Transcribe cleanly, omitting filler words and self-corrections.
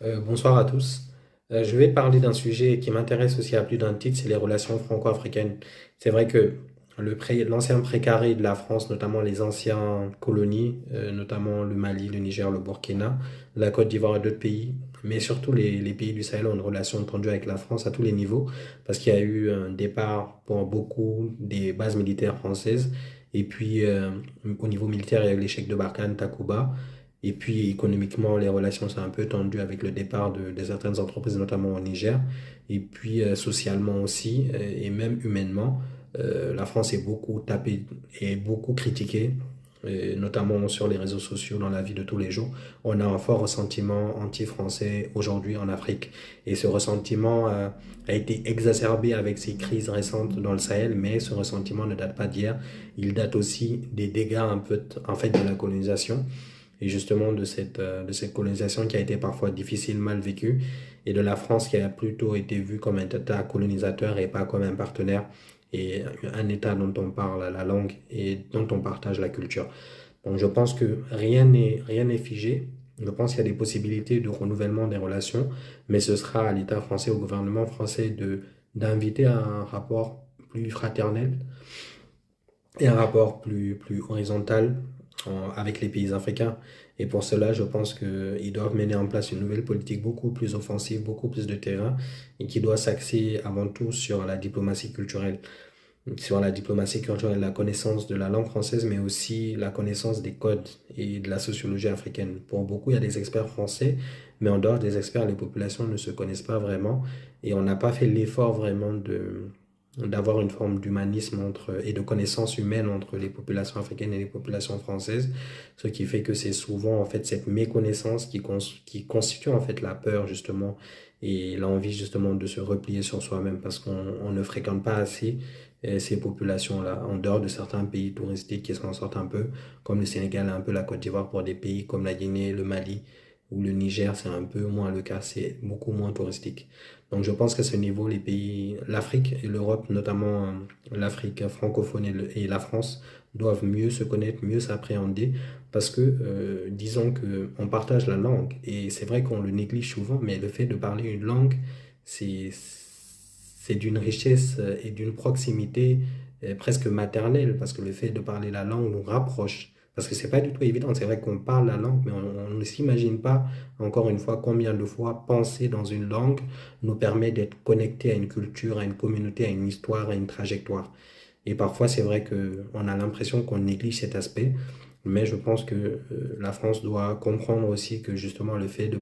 Bonsoir à tous. Je vais parler d'un sujet qui m'intéresse aussi à plus d'un titre, c'est les relations franco-africaines. C'est vrai que l'ancien précaré de la France, notamment les anciennes colonies, notamment le Mali, le Niger, le Burkina, la Côte d'Ivoire et d'autres pays, mais surtout les pays du Sahel ont une relation tendue avec la France à tous les niveaux, parce qu'il y a eu un départ pour beaucoup des bases militaires françaises, et puis au niveau militaire, il y a eu l'échec de Barkhane, Takuba. Et puis économiquement, les relations sont un peu tendues avec le départ de certaines entreprises, notamment au Niger. Et puis socialement aussi, et même humainement, la France est beaucoup tapée et beaucoup critiquée, notamment sur les réseaux sociaux, dans la vie de tous les jours. On a un fort ressentiment anti-français aujourd'hui en Afrique. Et ce ressentiment a été exacerbé avec ces crises récentes dans le Sahel, mais ce ressentiment ne date pas d'hier. Il date aussi des dégâts un peu, en fait, de la colonisation et justement de cette colonisation qui a été parfois difficile, mal vécue, et de la France qui a plutôt été vue comme un État colonisateur et pas comme un partenaire, et un État dont on parle la langue et dont on partage la culture. Donc je pense que rien n'est figé. Je pense qu'il y a des possibilités de renouvellement des relations, mais ce sera à l'État français, au gouvernement français d'inviter à un rapport plus fraternel et un rapport plus horizontal avec les pays africains. Et pour cela, je pense qu'ils doivent mener en place une nouvelle politique beaucoup plus offensive, beaucoup plus de terrain, et qui doit s'axer avant tout sur la diplomatie culturelle. Sur la diplomatie culturelle, la connaissance de la langue française, mais aussi la connaissance des codes et de la sociologie africaine. Pour beaucoup, il y a des experts français, mais en dehors des experts, les populations ne se connaissent pas vraiment, et on n'a pas fait l'effort vraiment d'avoir une forme d'humanisme et de connaissance humaine entre les populations africaines et les populations françaises, ce qui fait que c'est souvent en fait cette méconnaissance qui constitue en fait la peur justement et l'envie justement de se replier sur soi-même parce qu'on ne fréquente pas assez ces populations-là, en dehors de certains pays touristiques qui s'en sortent un peu, comme le Sénégal, un peu la Côte d'Ivoire, pour des pays comme la Guinée, le Mali ou le Niger, c'est un peu moins le cas, c'est beaucoup moins touristique. Donc je pense qu'à ce niveau, les pays, l'Afrique et l'Europe, notamment l'Afrique francophone et la France, doivent mieux se connaître, mieux s'appréhender, parce que disons que on partage la langue, et c'est vrai qu'on le néglige souvent, mais le fait de parler une langue, c'est d'une richesse et d'une proximité presque maternelle, parce que le fait de parler la langue nous rapproche. Parce que c'est pas du tout évident, c'est vrai qu'on parle la langue, mais on ne s'imagine pas, encore une fois, combien de fois penser dans une langue nous permet d'être connecté à une culture, à une communauté, à une histoire, à une trajectoire. Et parfois, c'est vrai qu'on a l'impression qu'on néglige cet aspect, mais je pense que la France doit comprendre aussi que justement le fait de